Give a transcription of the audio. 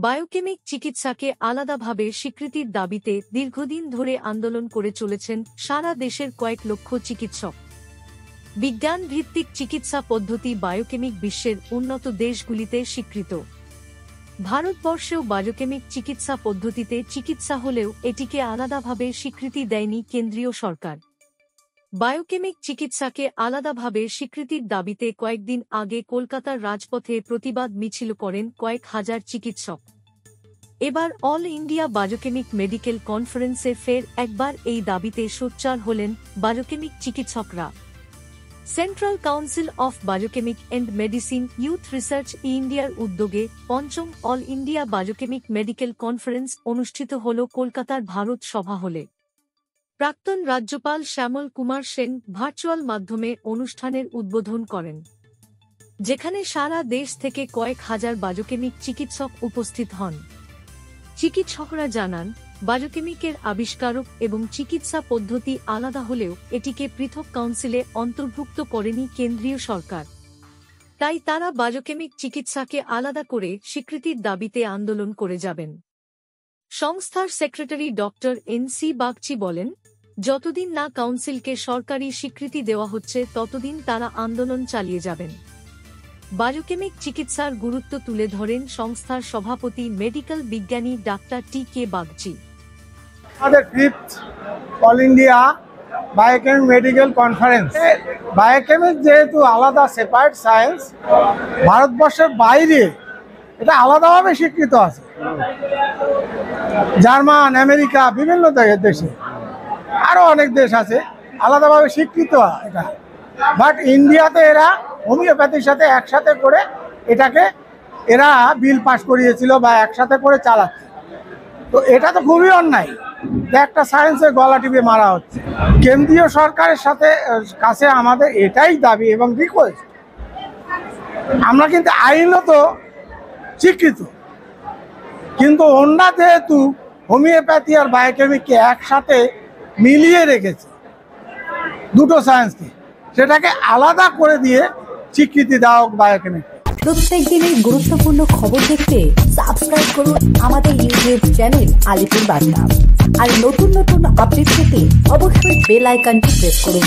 Biochemic চিকিৎসাকে আলাদাভাবে স্বীকৃতির দাবিতে দীর্ঘদিন ধরে আন্দোলন করে চলেছেন সারা দেশের কয়েক লক্ষ চিকিৎসক। বিজ্ঞান ভিত্তিক চিকিৎসা পদ্ধতি বায়োকেমিক বিশ্বের উন্নত দেশগুলিতে স্বীকৃত। ভারতবর্ষেও বায়োকেমিক চিকিৎসা পদ্ধতিতে চিকিৎসা হলেও এটিকে আলাদাভাবে স্বীকৃতি দেয়নি কেন্দ্রীয় সরকার। বায়োকেমিক চিকিৎসাকে আলাদাভাবে স্বীকৃতির দাবিতে কয়েকদিন আগে কলকাতার রাজপথে প্রতিবাদ মিছিল করেন কয়েক হাজার চিকিৎসক। এবার অল ইন্ডিয়া বায়োকেমিক মেডিকেল কনফারেন্সে ফের একবার এই দাবিতে সোচ্চার হলেন বায়োকেমিক চিকিৎসকরা। Central council of biochemic and medicine youth research ইন্ডিয়ার উদ্যোগে পঞ্চম all India biochemic medical conference অনুষ্ঠিত হল কলকাতার ভারত সভা হলে। প্রাক্তন রাজ্যপাল শ্যামল কুমার সেন ভার্চুয়াল মাধ্যমে অনুষ্ঠানের উদ্বোধন করেন, যেখানে সারা দেশ থেকে কয়েক হাজার বায়োকেমিক চিকিৎসক উপস্থিত হন। চিকিৎসকরা জানান, বায়োকেমিকের আবিষ্কারক এবং চিকিৎসা পদ্ধতি আলাদা হলেও এটিকে পৃথক কাউন্সিলে অন্তর্ভুক্ত করেনি কেন্দ্রীয় সরকার। তাই তারা বায়োকেমিক চিকিৎসাকে আলাদা করে স্বীকৃতির দাবিতে আন্দোলন করে যাবেন। সংস্থার সেক্রেটারি ডক্টর এন.সি. বাগচি বলেন, যতদিন না কাউন্সিলকে সরকারি স্বীকৃতি দেওয়া হচ্ছে ততদিন তারা আন্দোলন চালিয়ে যাবেন। বায়োকেমিক চিকিৎসার গুরুত্ব তুলে ধরেন সংস্থার সভাপতি মেডিকেল বিজ্ঞানী ডাক্তার টি.কে. বাগচি। আমাদের fifth all India biochemic medical conference, biochemic যেহেতু আলাদা সেপারেট সায়েন্স, ভারতবর্ষের বাইরে এটা আলাদাভাবে স্বীকৃত আছে। জার্মান, আমেরিকা, বিভিন্ন দেশে আরও অনেক দেশ আছে আলাদাভাবে স্বীকৃত এটা। বাট ইন্ডিয়াতে এরা হোমিওপ্যাথির সাথে একসাথে করে এটাকে এরা বিল পাস করিয়েছিল বা একসাথে করে চালাচ্ছে। তো এটা তো খুবই অন্যায়, একটা সায়েন্সের গলা টিপে মারা হচ্ছে। কেন্দ্রীয় সরকারের কাছে আমাদের এটাই দাবি এবং রিকোয়েস্ট, আমরা কিন্তু আইনত স্বীকৃত, কিন্তু ওনারা যেহেতু হোমিওপ্যাথি আর বায়োকেমিককে একসাথে মিলিয়ে রেখেছে দুটো সায়েন্সকে, সেটাকে আলাদা করে দিয়ে স্বীকৃতি দেওয়া হোক বায়োকেমিক। প্রত্যেক দিনের গুরুত্বপূর্ণ খবর দেখতে সাবস্ক্রাইব করুন আমাদের ইউটিউব চ্যানেল আলিপুর বার্তা। আর নতুন নতুন আপডেট পেতে অবশ্যই বেল আইকনটি প্রেস করুন।